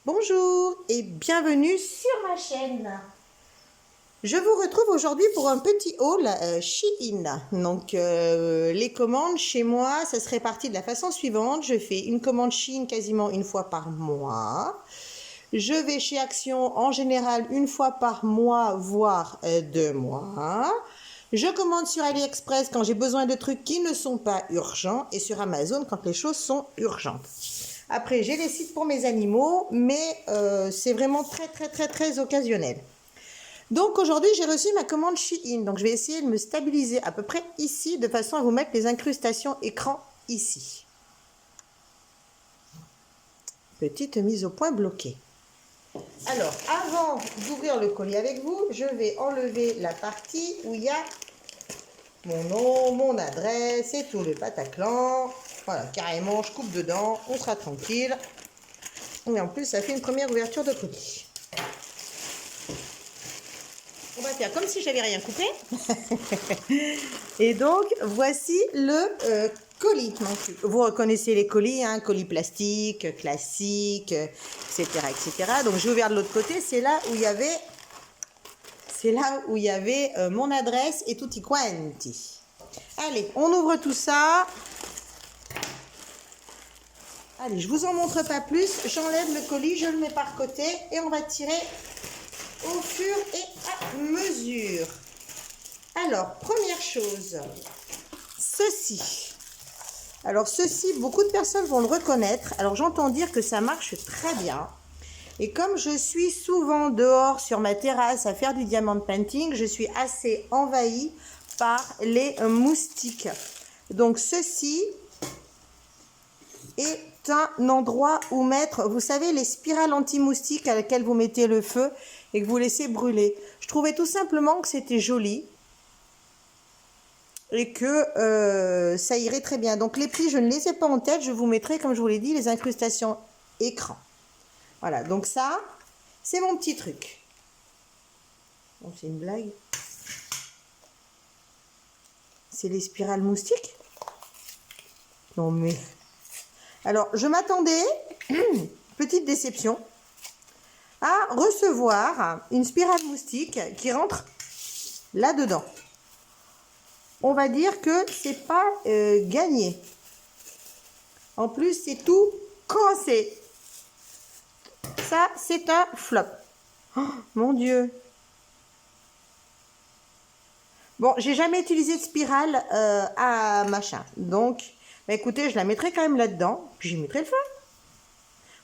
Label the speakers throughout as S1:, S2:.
S1: Bonjour et bienvenue sur ma chaîne. Je vous retrouve aujourd'hui pour un petit haul Shein. Donc les commandes chez moi, ça se répartit de la façon suivante. Je fais une commande Shein quasiment une fois par mois. Je vais chez Action en général une fois par mois, voire 2 mois. Je commande sur AliExpress quand j'ai besoin de trucs qui ne sont pas urgents et sur Amazon quand les choses sont urgentes. Après, j'ai les sites pour mes animaux, mais c'est vraiment très occasionnel. Donc aujourd'hui, j'ai reçu ma commande Shein. Donc je vais essayer de me stabiliser à peu près ici, de façon à vous mettre les incrustations écran ici. Petite mise au point bloquée. Alors, avant d'ouvrir le colis avec vous, je vais enlever la partie où il y a mon nom, mon adresse et tout le pataclan. Voilà, carrément, je coupe dedans, on sera tranquille. Et en plus, ça fait une première ouverture de colis. On va faire comme si j'avais rien coupé. Et donc, voici le colis. Vous reconnaissez les colis, hein, colis plastique, classique, etc., etc. Donc, j'ai ouvert de l'autre côté. C'est là où il y avait, mon adresse et tutti quanti. Allez, on ouvre tout ça. Allez, je vous en montre pas plus. J'enlève le colis, je le mets par côté et on va tirer au fur et à mesure. Alors, première chose, ceci. Alors, ceci, beaucoup de personnes vont le reconnaître. Alors, j'entends dire que ça marche très bien. Et comme je suis souvent dehors sur ma terrasse à faire du diamond painting, je suis assez envahie par les moustiques. Donc, ceci est un endroit où mettre, vous savez, les spirales anti-moustiques à laquelle vous mettez le feu et que vous laissez brûler. Je trouvais tout simplement que c'était joli et que ça irait très bien. Donc les prix, je ne les ai pas en tête, je vous mettrai, comme je vous l'ai dit, les incrustations écran. Voilà, donc ça, c'est mon petit truc. Bon, c'est une blague. C'est les spirales moustiques? Non mais... Alors, je m'attendais, petite déception, à recevoir une spirale moustique qui rentre là-dedans. On va dire que c'est pas gagné. En plus, c'est tout cassé. Ça, c'est un flop. Oh, mon Dieu. Bon, j'ai jamais utilisé de spirale à machin. Donc, bah, écoutez, je la mettrai quand même là-dedans. Puis j'y mettrai le feu.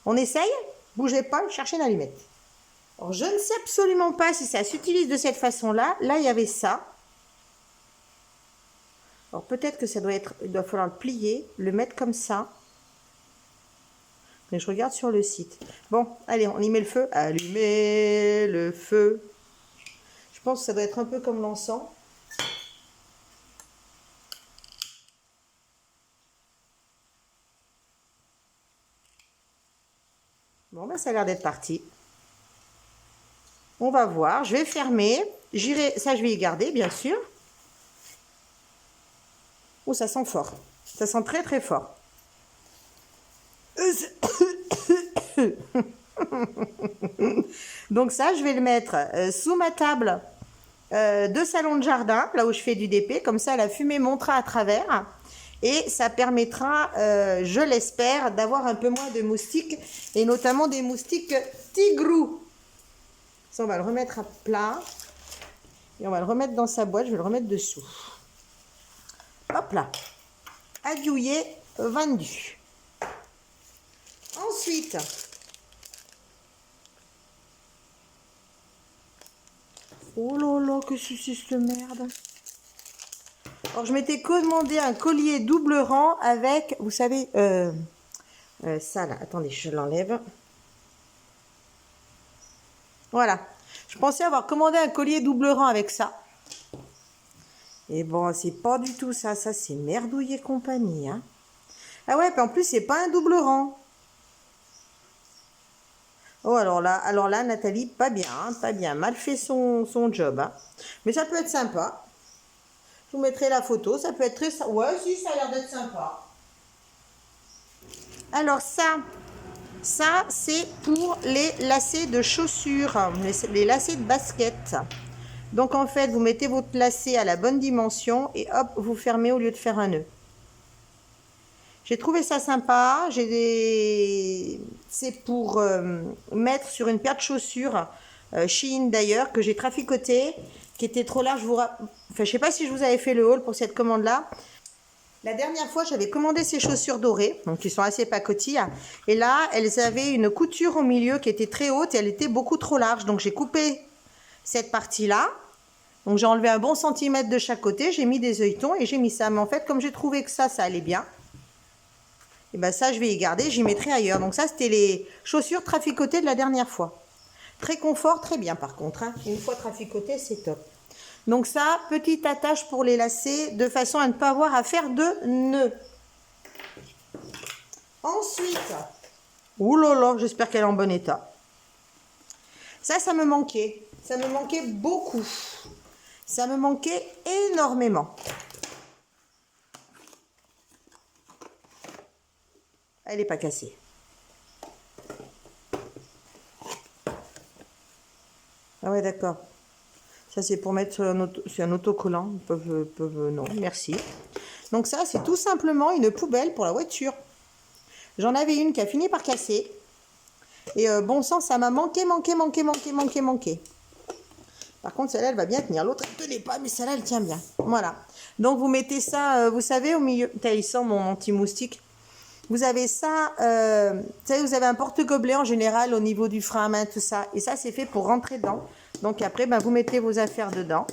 S1: On essaye? Bougez pas, cherchez une allumette. Alors, je ne sais absolument pas si ça s'utilise de cette façon-là. Là, il y avait ça. Alors, peut-être que ça doit être... Il doit falloir le plier, le mettre comme ça. Mais je regarde sur le site. Bon, allez, on y met le feu. Allumez le feu. Je pense que ça doit être un peu comme l'encens. Bon, ben, ça a l'air d'être parti. On va voir. Je vais fermer. J'irai... Ça, je vais y garder, bien sûr. Oh, ça sent fort. Ça sent très fort. Donc ça, je vais le mettre sous ma table de salon de jardin, là où je fais du DP. Comme ça, la fumée montera à travers. Et ça permettra, je l'espère, d'avoir un peu moins de moustiques. Et notamment des moustiques tigrous. Ça, on va le remettre à plat. Et on va le remettre dans sa boîte. Je vais le remettre dessous. Hop là. Aguillé, vendu. Ensuite, oh là là, que c'est cette merde. Alors, je m'étais commandé un collier double rang avec, vous savez, ça là, attendez, je l'enlève. Voilà. Je pensais avoir commandé un collier double rang avec ça. Et bon, c'est pas du tout ça. Ça, c'est Merdouille et compagnie. Hein. Ah ouais, puis en plus, c'est pas un double rang. Oh, alors là, Nathalie, pas bien, hein, pas bien. Mal fait son job. Hein. Mais ça peut être sympa. Je vous mettrai la photo. Ça peut être très... Ouais, si, ça a l'air d'être sympa. Alors ça, Ça, c'est pour les lacets de chaussures, les lacets de basket. Donc, en fait, vous mettez votre lacet à la bonne dimension et hop, vous fermez au lieu de faire un nœud. J'ai trouvé ça sympa. C'est pour mettre sur une paire de chaussures, Shein d'ailleurs, que j'ai traficoté, qui était trop large. Enfin, je sais pas si je vous avais fait le haul pour cette commande-là. La dernière fois, j'avais commandé ces chaussures dorées, donc qui sont assez pacotilles. Et là, elles avaient une couture au milieu qui était très haute et elle était beaucoup trop large. Donc, j'ai coupé cette partie-là. Donc, j'ai enlevé un bon centimètre de chaque côté. J'ai mis des œilletons et j'ai mis ça. Mais en fait, comme j'ai trouvé que ça allait bien, et ben ça, je vais y garder. J'y mettrai ailleurs. Donc, ça, c'était les chaussures traficotées de la dernière fois. Très confort, très bien par contre. Hein. Une fois traficoté, c'est top. Donc ça, petite attache pour les lacets, de façon à ne pas avoir à faire de nœuds. Ensuite, oulala, j'espère qu'elle est en bon état. Ça me manquait. Ça me manquait beaucoup. Ça me manquait énormément. Elle n'est pas cassée. Ah ouais, d'accord. Ça, c'est pour mettre sur un autocollant. Non, merci. Donc ça, c'est tout simplement une poubelle pour la voiture. J'en avais une qui a fini par casser. Et bon sang, ça m'a manqué. Par contre, celle-là, elle va bien tenir. L'autre, elle ne tenait pas, mais celle-là, elle tient bien. Voilà. Donc, vous mettez ça, vous savez, au milieu... Il sent mon anti-moustique. Vous avez ça, vous savez, vous avez un porte-gobelet en général au niveau du frein à main, tout ça. Et ça, c'est fait pour rentrer dedans. Donc après, ben, vous mettez vos affaires dedans.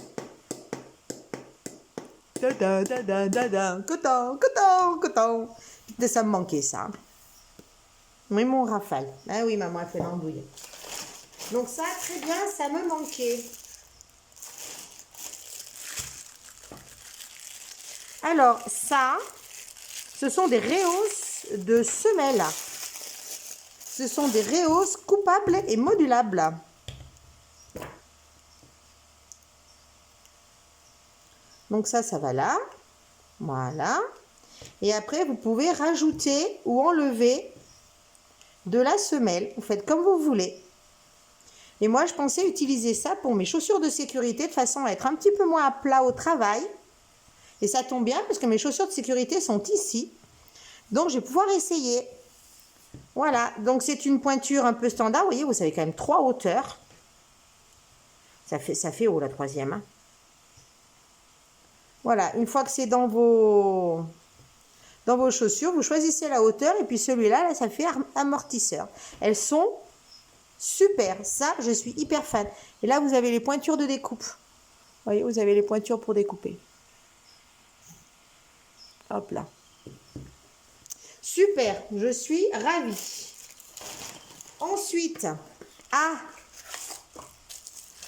S1: Coton. Ça me manquait, ça. Oui, mon rafale. Ah oui, maman a fait l'andouille. Donc ça, très bien, ça me manquait. Alors, ça, ce sont des rehausses de semelles. Ce sont des rehausses coupables et modulables. Donc ça va là. Voilà. Et après, vous pouvez rajouter ou enlever de la semelle. Vous faites comme vous voulez. Et moi, je pensais utiliser ça pour mes chaussures de sécurité de façon à être un petit peu moins à plat au travail. Et ça tombe bien parce que mes chaussures de sécurité sont ici. Donc, je vais pouvoir essayer. Voilà. Donc, c'est une pointure un peu standard. Vous voyez, vous avez quand même 3 hauteurs. Ça fait haut la troisième. Hein. Voilà. Une fois que c'est dans vos chaussures, vous choisissez la hauteur. Et puis celui-là, là, ça fait amortisseur. Elles sont super. Ça, je suis hyper fan. Et là, vous avez les pointures de découpe. Vous voyez, vous avez les pointures pour découper. Hop là. Super, je suis ravie. Ensuite,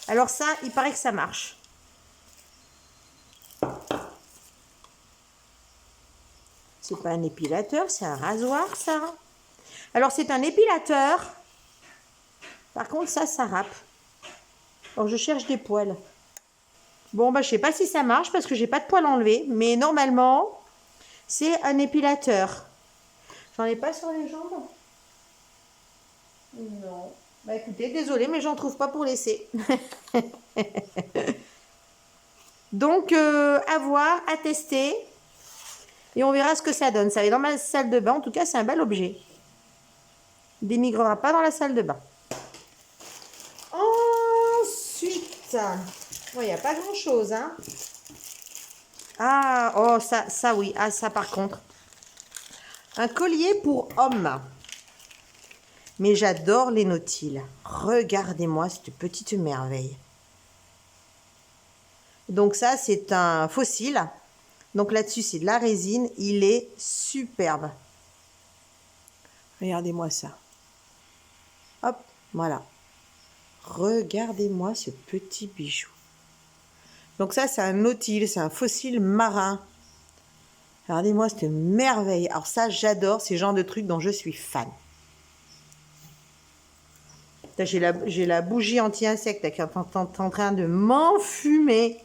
S1: alors ça, il paraît que ça marche. C'est pas un épilateur, c'est un rasoir, ça. Alors, c'est un épilateur. Par contre, ça râpe. Alors, je cherche des poils. Bon, bah, je sais pas si ça marche parce que j'ai pas de poils enlevés. Mais normalement, c'est un épilateur. J'en ai pas sur les jambes? Non. Bah écoutez, désolée, mais j'en trouve pas pour laisser. Donc, à voir, à tester. Et on verra ce que ça donne. Ça va dans ma salle de bain. En tout cas, c'est un bel objet. Il démigrera pas dans la salle de bain. Ensuite, il n'y a pas grand-chose. Hein. Ah, oh, ça oui. Ah, ça par contre. Un collier pour homme. Mais j'adore les nautiles. Regardez-moi cette petite merveille. Donc ça, c'est un fossile. Donc là-dessus, c'est de la résine. Il est superbe. Regardez-moi ça. Hop, voilà. Regardez-moi ce petit bijou. Donc ça, c'est un nautile, c'est un fossile marin. Regardez-moi cette merveille. Alors ça, j'adore ces genres de trucs dont je suis fan. J'ai la bougie anti-insecte qui est en train de m'enfumer.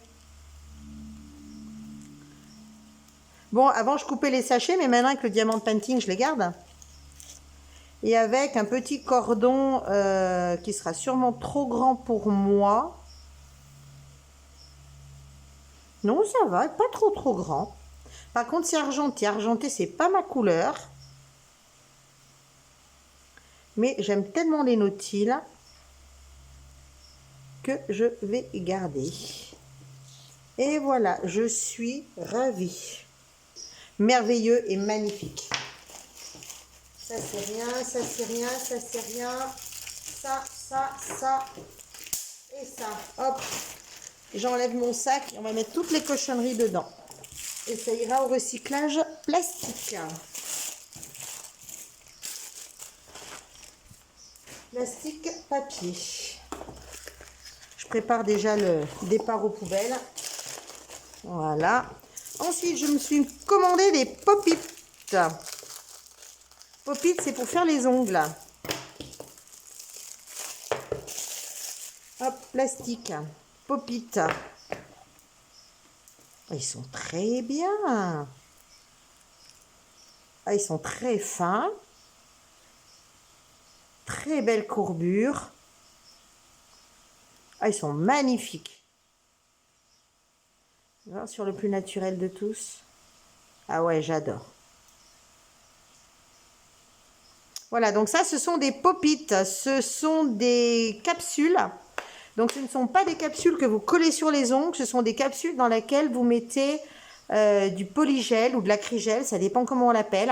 S1: Bon, avant, je coupais les sachets, mais maintenant, avec le diamant painting, je les garde. Et avec un petit cordon qui sera sûrement trop grand pour moi. Non, ça va, pas trop grand. Par contre, c'est argenté. Argenté, c'est pas ma couleur. Mais j'aime tellement les nautiles que je vais garder. Et voilà, je suis ravie. Merveilleux et magnifique. Ça c'est rien, ça c'est rien, ça c'est rien. Ça et ça. Hop, j'enlève mon sac et on va mettre toutes les cochonneries dedans. Et ça ira au recyclage plastique. Plastique, papier. Je prépare déjà le départ aux poubelles. Voilà. Ensuite, je me suis commandé des pop-it. Pop-it, c'est pour faire les ongles. Hop, plastique. Pop-it. Ils sont très bien. Ah, ils sont très fins. Très belle courbure. Ah, ils sont magnifiques. Sur le plus naturel de tous. Ah ouais, j'adore. Voilà, donc ça, ce sont des pop-it. Ce sont des capsules. Donc, ce ne sont pas des capsules que vous collez sur les ongles. Ce sont des capsules dans lesquelles vous mettez du polygel ou de l'acrygel. Ça dépend comment on l'appelle.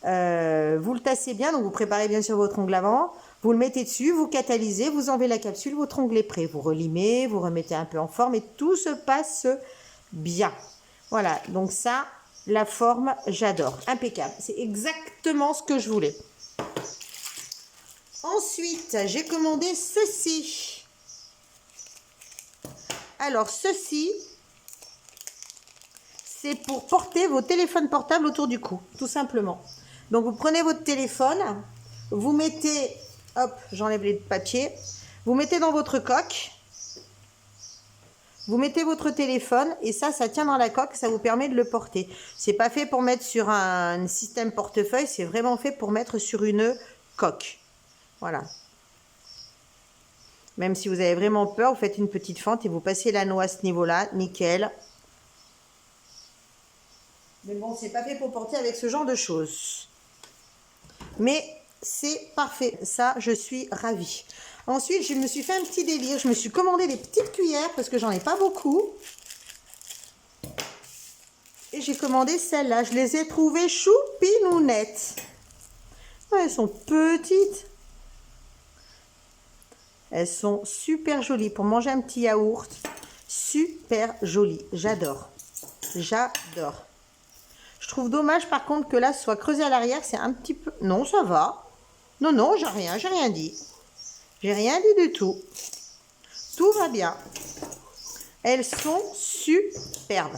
S1: Vous le tassez bien. Donc, vous préparez bien sûr votre ongle avant. Vous le mettez dessus, vous catalysez, vous enlevez la capsule, votre ongle est prêt. Vous relimez, vous remettez un peu en forme et tout se passe bien. Voilà, donc ça, la forme, j'adore. Impeccable. C'est exactement ce que je voulais. Ensuite, j'ai commandé ceci. Alors, ceci, c'est pour porter vos téléphones portables autour du cou, tout simplement. Donc, vous prenez votre téléphone, vous mettez, hop, j'enlève les papiers, vous mettez dans votre coque, vous mettez votre téléphone et ça tient dans la coque, ça vous permet de le porter. C'est pas fait pour mettre sur un système portefeuille, c'est vraiment fait pour mettre sur une coque. Voilà. Même si vous avez vraiment peur, vous faites une petite fente et vous passez l'anneau à ce niveau-là, nickel. Mais bon, c'est pas fait pour porter avec ce genre de choses. Mais c'est parfait, ça, je suis ravie. Ensuite, je me suis fait un petit délire. Je me suis commandé des petites cuillères parce que j'en ai pas beaucoup. Et j'ai commandé celles-là. Je les ai trouvées choupinounettes. Elles sont petites. Elles sont super jolies pour manger un petit yaourt. Super jolies. J'adore. J'adore. Je trouve dommage par contre que là, ce soit creusé à l'arrière. C'est un petit peu... Non, ça va. Non, j'ai rien dit. J'ai rien dit du tout. Tout va bien. Elles sont superbes.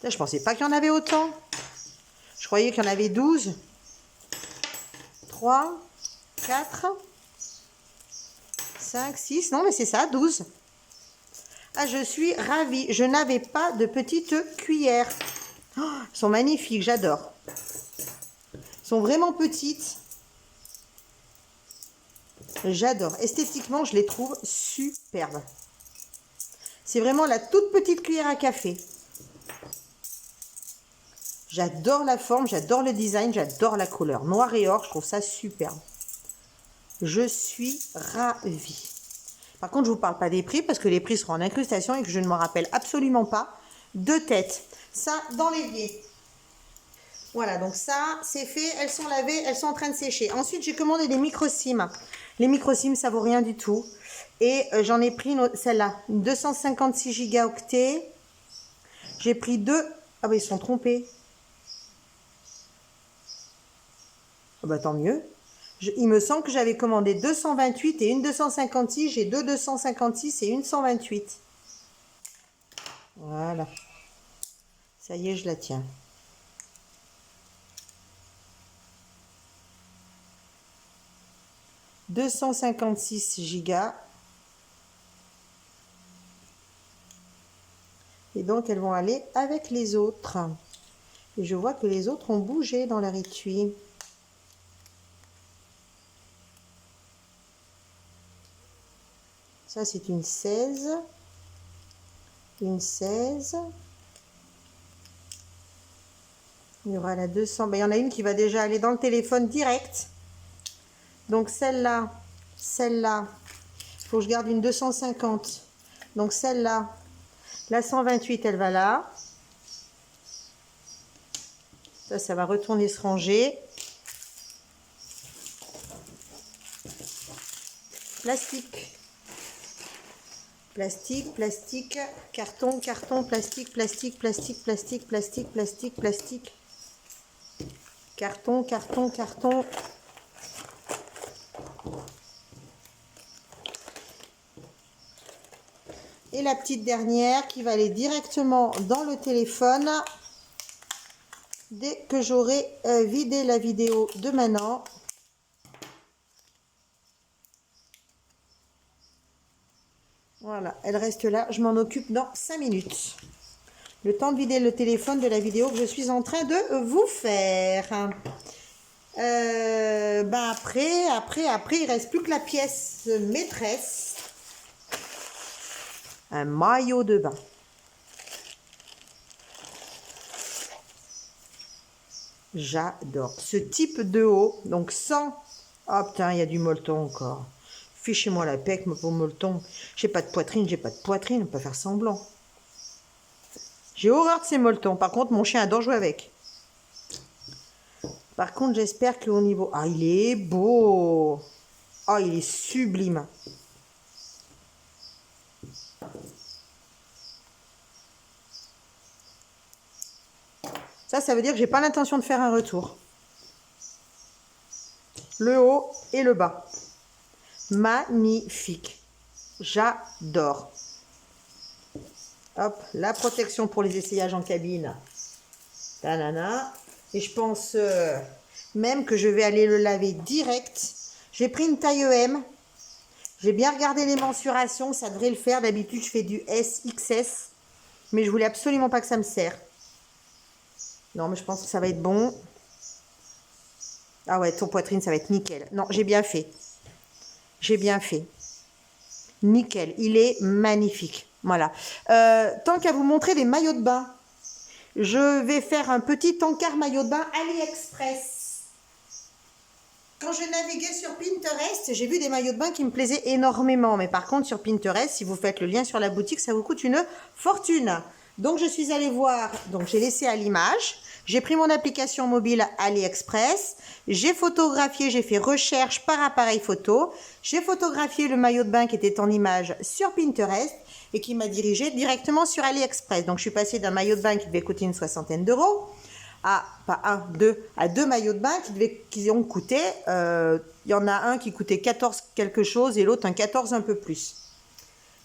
S1: Je pensais pas qu'il y en avait autant. Je croyais qu'il y en avait 12. 3, 4, 5, 6. Non, mais c'est ça, 12. Ah, je suis ravie. Je n'avais pas de petites cuillères. Oh, elles sont magnifiques, j'adore. Elles sont vraiment petites. J'adore. Esthétiquement, je les trouve superbes. C'est vraiment la toute petite cuillère à café. J'adore la forme, j'adore le design, j'adore la couleur. Noir et or, je trouve ça superbe. Je suis ravie. Par contre, je ne vous parle pas des prix parce que les prix seront en incrustation et que je ne me rappelle absolument pas de tête. Ça, dans l'évier. Voilà, donc ça, c'est fait. Elles sont lavées, elles sont en train de sécher. Ensuite, j'ai commandé des micro-sims. Les micro-sims, ça vaut rien du tout. Et j'en ai pris celle-là, 256 gigaoctets. J'ai pris deux. Ah bah, ils se sont trompés. Ah bah, tant mieux. Il me semble que j'avais commandé 228 et une 256. J'ai deux 256 et une 128. Voilà. Ça y est, je la tiens. « 256 gigas. Et donc, elles vont aller avec les autres. Et je vois que les autres ont bougé dans leur étui. Ça, c'est une 16. Une 16. Il y aura la 200. Ben, il y en a une qui va déjà aller dans le téléphone direct. Donc celle-là, il faut que je garde une 250. Donc celle-là, la 128, elle va là. Ça va retourner se ranger. Plastique. Plastique, plastique, carton, carton, plastique, plastique, plastique, plastique, plastique, plastique, plastique. Carton, carton, carton. Et la petite dernière qui va aller directement dans le téléphone dès que j'aurai vidé la vidéo de maintenant. Voilà, elle reste là. Je m'en occupe dans 5 minutes. Le temps de vider le téléphone de la vidéo que je suis en train de vous faire. Après, il ne reste plus que la pièce maîtresse. Un maillot de bain. J'adore ce type de haut. Donc sans... Oh putain, il y a du molleton encore. Fichez-moi la paix, mon pauvre molleton. J'ai pas de poitrine, on peut faire semblant. J'ai horreur de ces molletons. Par contre, mon chien adore jouer avec. Par contre, j'espère qu'au niveau... Ah, il est beau. Ah, il est sublime. Ça veut dire que j'ai pas l'intention de faire un retour. Le haut et le bas. Magnifique. J'adore. Hop, la protection pour les essayages en cabine. Tanana. Et je pense même que je vais aller le laver direct. J'ai pris une taille EM. J'ai bien regardé les mensurations. Ça devrait le faire. D'habitude, je fais du S, XS. Mais je voulais absolument pas que ça me serre. Non, mais je pense que ça va être bon. Ah ouais, ton poitrine, ça va être nickel. Non, j'ai bien fait. J'ai bien fait. Nickel. Il est magnifique. Voilà. Tant qu'à vous montrer des maillots de bain, je vais faire un petit encart maillot de bain AliExpress. Quand je naviguais sur Pinterest, j'ai vu des maillots de bain qui me plaisaient énormément. Mais par contre, sur Pinterest, si vous faites le lien sur la boutique, ça vous coûte une fortune. Donc, je suis allée voir. Donc, j'ai laissé à l'image. J'ai pris mon application mobile AliExpress. J'ai photographié, j'ai fait recherche par appareil photo. J'ai photographié le maillot de bain qui était en image sur Pinterest et qui m'a dirigé directement sur AliExpress. Donc, je suis passée d'un maillot de bain qui devait coûter une soixantaine d'euros à, deux maillots de bain qui ont coûté, il y en a un qui coûtait 14 quelque chose et l'autre un 14 un peu plus.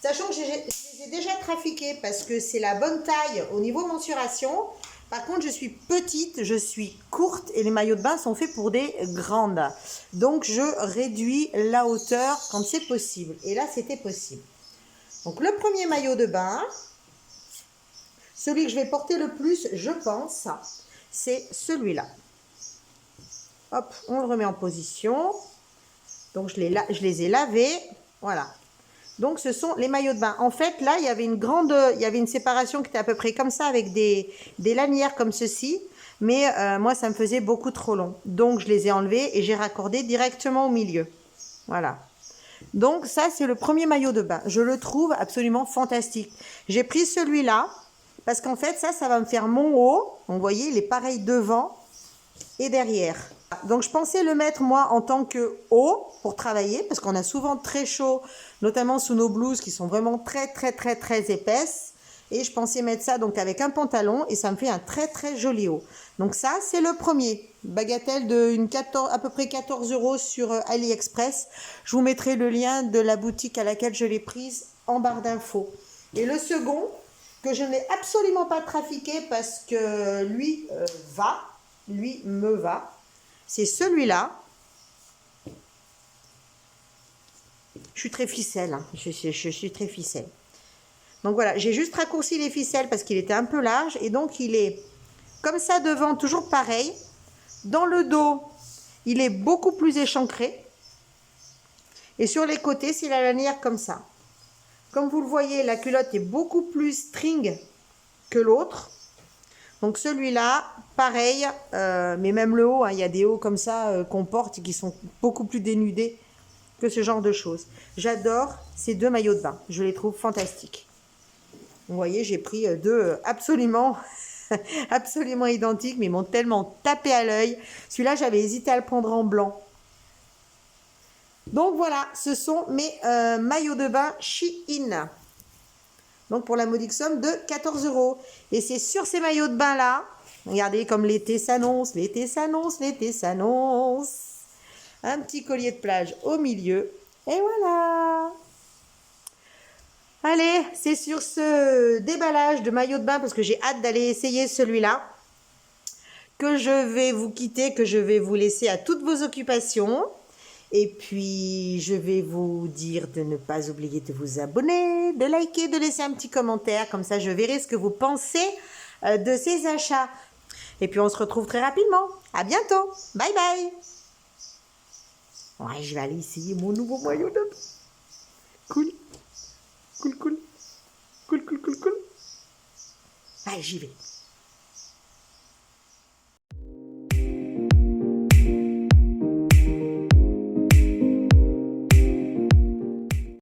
S1: Sachant que je les ai déjà trafiqués parce que c'est la bonne taille au niveau mensuration. Par contre, je suis petite, je suis courte et les maillots de bain sont faits pour des grandes. Donc, je réduis la hauteur quand c'est possible. Et là, c'était possible. Donc, le premier maillot de bain, celui que je vais porter le plus, je pense, c'est celui-là. Hop, on le remet en position. Donc, je les ai lavés. Voilà. Donc, ce sont les maillots de bain. En fait, là, il y avait une séparation qui était à peu près comme ça avec des lanières comme ceci. Mais moi, ça me faisait beaucoup trop long. Donc, je les ai enlevés et j'ai raccordé directement au milieu. Voilà. Donc, ça, c'est le premier maillot de bain. Je le trouve absolument fantastique. J'ai pris celui-là parce qu'en fait, ça va me faire mon haut. Vous voyez, il est pareil devant et derrière. Donc, je pensais le mettre, moi, en tant que haut pour travailler, parce qu'on a souvent très chaud, notamment sous nos blouses qui sont vraiment très, très, très, très épaisses. Et je pensais mettre ça donc avec un pantalon et ça me fait un très, très joli haut. Donc, ça, c'est le premier. Bagatelle de à peu près 14 euros sur AliExpress. Je vous mettrai le lien de la boutique à laquelle je l'ai prise en barre d'infos. Et le second, que je n'ai absolument pas trafiqué parce que lui me va. C'est celui-là. Je suis très ficelle. Hein. Je suis très ficelle. Donc voilà, j'ai juste raccourci les ficelles parce qu'il était un peu large. Et donc il est comme ça devant, toujours pareil. Dans le dos, il est beaucoup plus échancré. Et sur les côtés, c'est la lanière comme ça. Comme vous le voyez, la culotte est beaucoup plus string que l'autre. Donc celui-là, pareil, mais même le haut, hein, il y a des hauts comme ça qu'on porte et qui sont beaucoup plus dénudés que ce genre de choses. J'adore ces deux maillots de bain. Je les trouve fantastiques. Vous voyez, j'ai pris deux absolument, absolument identiques, mais ils m'ont tellement tapé à l'œil. Celui-là, j'avais hésité à le prendre en blanc. Donc voilà, ce sont mes maillots de bain Shein. Donc pour la modique somme de 14 €. Et c'est sur ces maillots de bain là, regardez comme l'été s'annonce, l'été s'annonce, l'été s'annonce. Un petit collier de plage au milieu. Et voilà. Allez, c'est sur ce déballage de maillots de bain, parce que j'ai hâte d'aller essayer celui-là, que je vais vous quitter, que je vais vous laisser à toutes vos occupations. Et puis, je vais vous dire de ne pas oublier de vous abonner, de liker, de laisser un petit commentaire. Comme ça, je verrai ce que vous pensez de ces achats. Et puis, on se retrouve très rapidement. À bientôt. Bye bye. Ouais, je vais aller essayer mon nouveau maillot de bain. Cool. Cool, cool. Cool, cool, cool, cool. Allez, j'y vais.